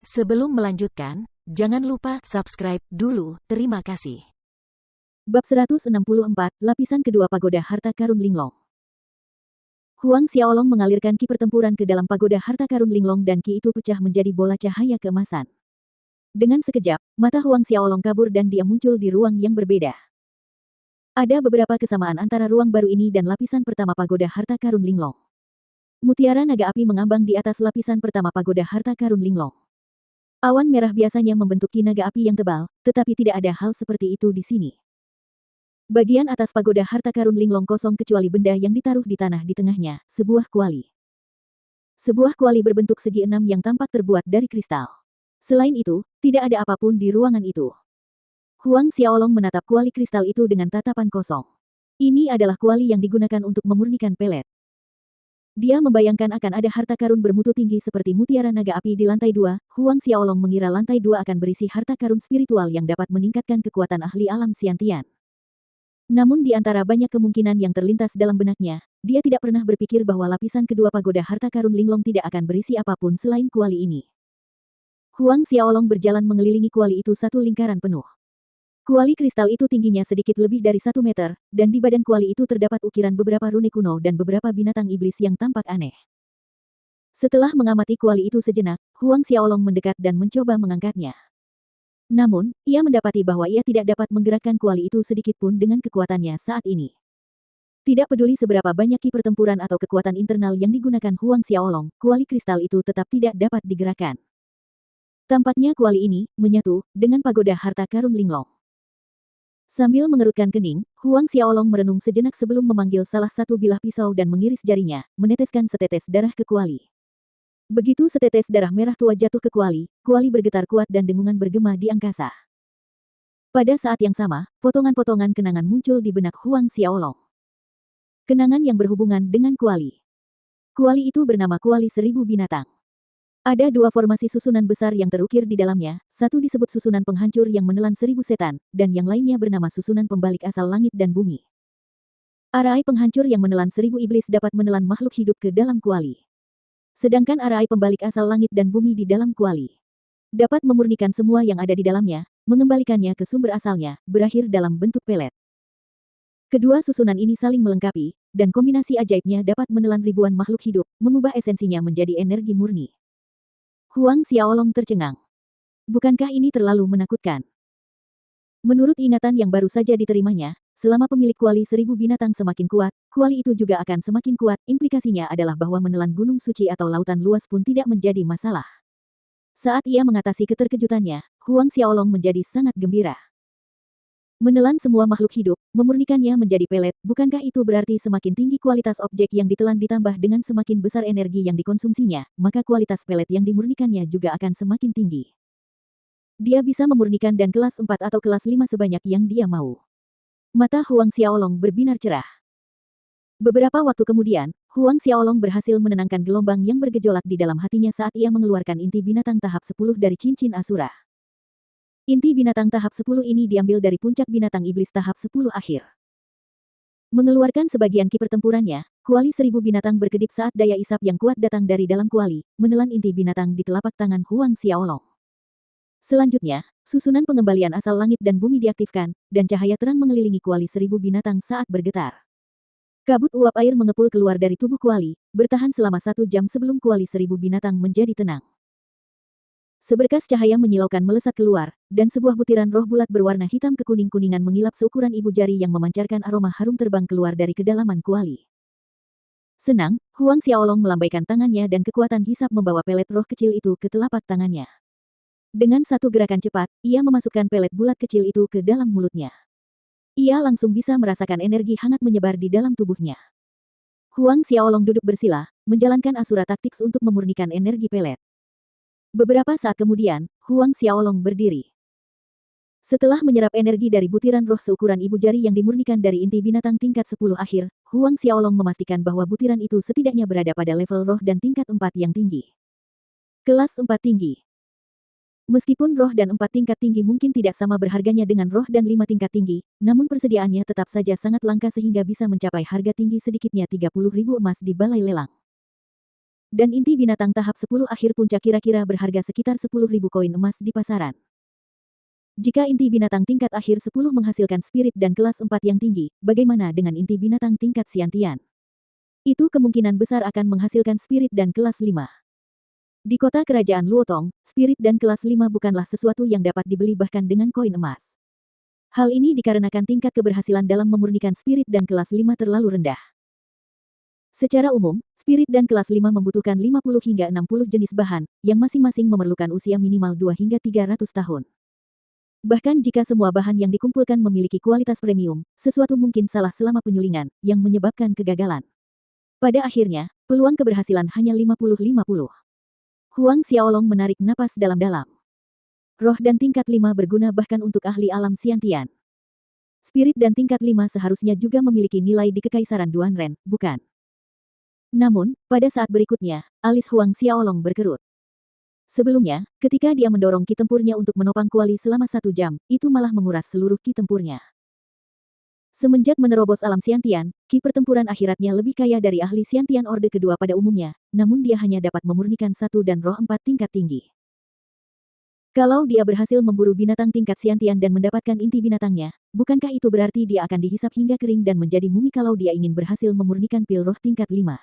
Sebelum melanjutkan, jangan lupa subscribe dulu. Terima kasih. Bab 164, Lapisan Kedua Pagoda Harta Karun Linglong. Huang Xiaolong mengalirkan ki pertempuran ke dalam pagoda harta karun Linglong dan ki itu pecah menjadi bola cahaya keemasan. Dengan sekejap, mata Huang Xiaolong kabur dan dia muncul di ruang yang berbeda. Ada beberapa kesamaan antara ruang baru ini dan lapisan pertama pagoda harta karun Linglong. Mutiara naga api mengambang di atas lapisan pertama pagoda harta karun Linglong. Awan merah biasanya membentuk ki naga api yang tebal, tetapi tidak ada hal seperti itu di sini. Bagian atas pagoda harta karun Linglong kosong kecuali benda yang ditaruh di tanah di tengahnya, sebuah kuali. Sebuah kuali berbentuk segi enam yang tampak terbuat dari kristal. Selain itu, tidak ada apapun di ruangan itu. Huang Xiaolong menatap kuali kristal itu dengan tatapan kosong. Ini adalah kuali yang digunakan untuk memurnikan pelet. Dia membayangkan akan ada harta karun bermutu tinggi seperti mutiara naga api di lantai 2. Huang Xiaolong mengira lantai 2 akan berisi harta karun spiritual yang dapat meningkatkan kekuatan ahli alam Xiantian. Namun di antara banyak kemungkinan yang terlintas dalam benaknya, dia tidak pernah berpikir bahwa lapisan kedua pagoda harta karun Linglong tidak akan berisi apapun selain kuali ini. Huang Xiaolong berjalan mengelilingi kuali itu satu lingkaran penuh. Kuali kristal itu tingginya sedikit lebih dari 1 meter, dan di badan kuali itu terdapat ukiran beberapa rune kuno dan beberapa binatang iblis yang tampak aneh. Setelah mengamati kuali itu sejenak, Huang Xiaolong mendekat dan mencoba mengangkatnya. Namun, ia mendapati bahwa ia tidak dapat menggerakkan kuali itu sedikit pun dengan kekuatannya saat ini. Tidak peduli seberapa banyak ki pertempuran atau kekuatan internal yang digunakan Huang Xiaolong, kuali kristal itu tetap tidak dapat digerakkan. Tampaknya kuali ini menyatu dengan pagoda harta karun Linglong. Sambil mengerutkan kening, Huang Xiaolong merenung sejenak sebelum memanggil salah satu bilah pisau dan mengiris jarinya, meneteskan setetes darah ke kuali. Begitu setetes darah merah tua jatuh ke kuali, kuali bergetar kuat dan dengungan bergema di angkasa. Pada saat yang sama, potongan-potongan kenangan muncul di benak Huang Xiaolong. Kenangan yang berhubungan dengan kuali. Kuali itu bernama Kuali Seribu Binatang. Ada dua formasi susunan besar yang terukir di dalamnya, satu disebut susunan penghancur yang menelan 1000 setan, dan yang lainnya bernama susunan pembalik asal langit dan bumi. Arai penghancur yang menelan 1000 iblis dapat menelan makhluk hidup ke dalam kuali. Sedangkan arai pembalik asal langit dan bumi di dalam kuali dapat memurnikan semua yang ada di dalamnya, mengembalikannya ke sumber asalnya, berakhir dalam bentuk pelet. Kedua susunan ini saling melengkapi, dan kombinasi ajaibnya dapat menelan ribuan makhluk hidup, mengubah esensinya menjadi energi murni. Huang Xiaolong tercengang. Bukankah ini terlalu menakutkan? Menurut ingatan yang baru saja diterimanya, selama pemilik kuali 1000 binatang semakin kuat, kuali itu juga akan semakin kuat. Implikasinya adalah bahwa menelan gunung suci atau lautan luas pun tidak menjadi masalah. Saat ia mengatasi keterkejutannya, Huang Xiaolong menjadi sangat gembira. Menelan semua makhluk hidup, memurnikannya menjadi pelet, bukankah itu berarti semakin tinggi kualitas objek yang ditelan ditambah dengan semakin besar energi yang dikonsumsinya, maka kualitas pelet yang dimurnikannya juga akan semakin tinggi. Dia bisa memurnikan dan kelas 4 atau kelas 5 sebanyak yang dia mau. Mata Huang Xiaolong berbinar cerah. Beberapa waktu kemudian, Huang Xiaolong berhasil menenangkan gelombang yang bergejolak di dalam hatinya saat ia mengeluarkan inti binatang tahap 10 dari cincin Asura. Inti binatang tahap 10 ini diambil dari puncak binatang iblis tahap 10 akhir. Mengeluarkan sebagian ki pertempurannya, kuali 1000 binatang berkedip saat daya isap yang kuat datang dari dalam kuali, menelan inti binatang di telapak tangan Huang Xiaolong. Selanjutnya, susunan pengembalian asal langit dan bumi diaktifkan, dan cahaya terang mengelilingi kuali 1000 binatang saat bergetar. Kabut uap air mengepul keluar dari tubuh kuali, bertahan selama 1 jam sebelum kuali 1000 binatang menjadi tenang. Seberkas cahaya menyilaukan melesat keluar, dan sebuah butiran roh bulat berwarna hitam kekuning-kuningan mengilap seukuran ibu jari yang memancarkan aroma harum terbang keluar dari kedalaman kuali. Senang, Huang Xiaolong melambaikan tangannya dan kekuatan hisap membawa pelet roh kecil itu ke telapak tangannya. Dengan satu gerakan cepat, ia memasukkan pelet bulat kecil itu ke dalam mulutnya. Ia langsung bisa merasakan energi hangat menyebar di dalam tubuhnya. Huang Xiaolong duduk bersila, menjalankan asura taktiks untuk memurnikan energi pelet. Beberapa saat kemudian, Huang Xiaolong berdiri. Setelah menyerap energi dari butiran roh seukuran ibu jari yang dimurnikan dari inti binatang tingkat 10 akhir, Huang Xiaolong memastikan bahwa butiran itu setidaknya berada pada level roh dan tingkat 4 yang tinggi. Kelas 4 tinggi. Meskipun roh dan 4 tingkat tinggi mungkin tidak sama berharganya dengan roh dan 5 tingkat tinggi, namun persediaannya tetap saja sangat langka sehingga bisa mencapai harga tinggi sedikitnya 30.000 emas di balai lelang. Dan inti binatang tahap 10 akhir puncak kira-kira berharga sekitar 10.000 koin emas di pasaran. Jika inti binatang tingkat akhir 10 menghasilkan spirit dan kelas 4 yang tinggi, bagaimana dengan inti binatang tingkat Xiantian? Itu kemungkinan besar akan menghasilkan spirit dan kelas 5. Di kota kerajaan Luotong, spirit dan kelas 5 bukanlah sesuatu yang dapat dibeli bahkan dengan koin emas. Hal ini dikarenakan tingkat keberhasilan dalam memurnikan spirit dan kelas 5 terlalu rendah. Secara umum, spirit dan kelas 5 membutuhkan 50 hingga 60 jenis bahan, yang masing-masing memerlukan usia minimal 2 hingga 300 tahun. Bahkan jika semua bahan yang dikumpulkan memiliki kualitas premium, sesuatu mungkin salah selama penyulingan, yang menyebabkan kegagalan. Pada akhirnya, peluang keberhasilan hanya 50-50. Huang Xiaolong menarik napas dalam-dalam. Roh dan tingkat 5 berguna bahkan untuk ahli alam Xiantian. Spirit dan tingkat 5 seharusnya juga memiliki nilai di Kekaisaran Duanren, bukan? Namun, pada saat berikutnya, alis Huang Xiaolong berkerut. Sebelumnya, ketika dia mendorong ki tempurnya untuk menopang kuali selama 1 jam, itu malah menguras seluruh ki tempurnya. Semenjak menerobos alam Xiantian, ki pertempuran akhiratnya lebih kaya dari ahli Xiantian Orde kedua pada umumnya, namun dia hanya dapat memurnikan 1 dan roh 4 tingkat tinggi. Kalau dia berhasil memburu binatang tingkat Xiantian dan mendapatkan inti binatangnya, bukankah itu berarti dia akan dihisap hingga kering dan menjadi mumi kalau dia ingin berhasil memurnikan pil roh tingkat 5?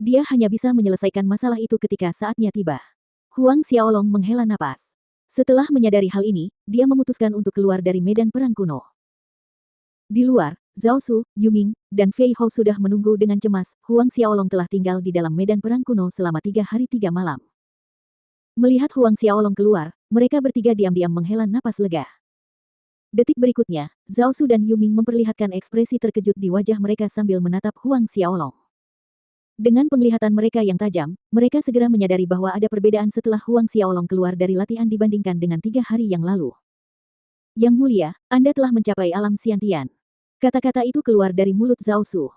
Dia hanya bisa menyelesaikan masalah itu ketika saatnya tiba. Huang Xiaolong menghela napas. Setelah menyadari hal ini, dia memutuskan untuk keluar dari medan perang kuno. Di luar, Zhao Su, Yuming, dan Fei Hou sudah menunggu dengan cemas. Huang Xiaolong telah tinggal di dalam medan perang kuno selama 3 hari 3 malam. Melihat Huang Xiaolong keluar, mereka bertiga diam-diam menghela napas lega. Detik berikutnya, Zhao Su dan Yuming memperlihatkan ekspresi terkejut di wajah mereka sambil menatap Huang Xiaolong. Dengan penglihatan mereka yang tajam, mereka segera menyadari bahwa ada perbedaan setelah Huang Xiaolong keluar dari latihan dibandingkan dengan 3 hari yang lalu. Yang mulia, Anda telah mencapai alam Xiantian. Kata-kata itu keluar dari mulut Zhao Su.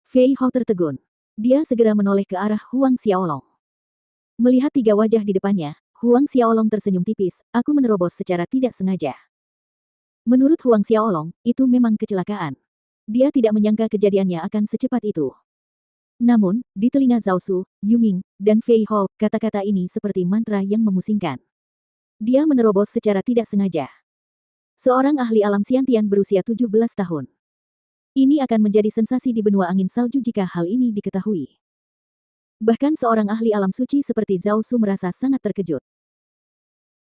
Fei Hou tertegun. Dia segera menoleh ke arah Huang Xiaolong. Melihat 3 wajah di depannya, Huang Xiaolong tersenyum tipis, aku menerobos secara tidak sengaja. Menurut Huang Xiaolong, itu memang kecelakaan. Dia tidak menyangka kejadiannya akan secepat itu. Namun, di telinga Zhao Su, Yuming, dan Fei Hou, kata-kata ini seperti mantra yang memusingkan. Dia menerobos secara tidak sengaja. Seorang ahli alam Xiantian berusia 17 tahun. Ini akan menjadi sensasi di benua angin salju jika hal ini diketahui. Bahkan seorang ahli alam suci seperti Zhao Su merasa sangat terkejut.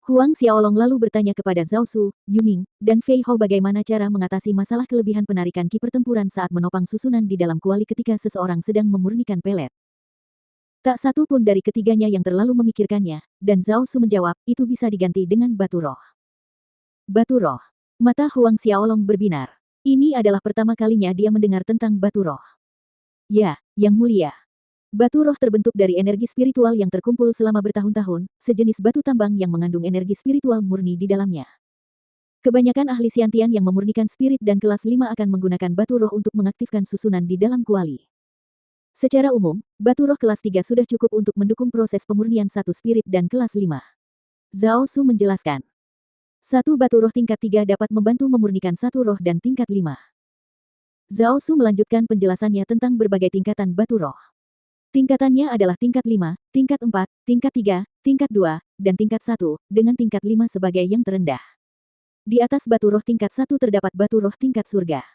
Huang Xiaolong lalu bertanya kepada Zhao Su, Yuming, dan Fei Hou bagaimana cara mengatasi masalah kelebihan penarikan ki pertempuran saat menopang susunan di dalam kuali ketika seseorang sedang memurnikan pelet. Tak satu pun dari ketiganya yang terlalu memikirkannya, dan Zhao Su menjawab, itu bisa diganti dengan batu roh. Batu roh. Mata Huang Xiaolong berbinar. Ini adalah pertama kalinya dia mendengar tentang batu roh. Ya, Yang Mulia. Batu roh terbentuk dari energi spiritual yang terkumpul selama bertahun-tahun, sejenis batu tambang yang mengandung energi spiritual murni di dalamnya. Kebanyakan ahli Xiantian yang memurnikan spirit dan kelas 5 akan menggunakan batu roh untuk mengaktifkan susunan di dalam kuali. Secara umum, batu roh kelas 3 sudah cukup untuk mendukung proses pemurnian 1 spirit dan kelas 5. Zhao Su menjelaskan. 1 batu roh tingkat 3 dapat membantu memurnikan 1 roh dan tingkat 5. Zhao Su melanjutkan penjelasannya tentang berbagai tingkatan batu roh. Tingkatannya adalah tingkat 5, tingkat 4, tingkat 3, tingkat 2, dan tingkat 1, dengan tingkat 5 sebagai yang terendah. Di atas batu roh tingkat 1 terdapat batu roh tingkat surga.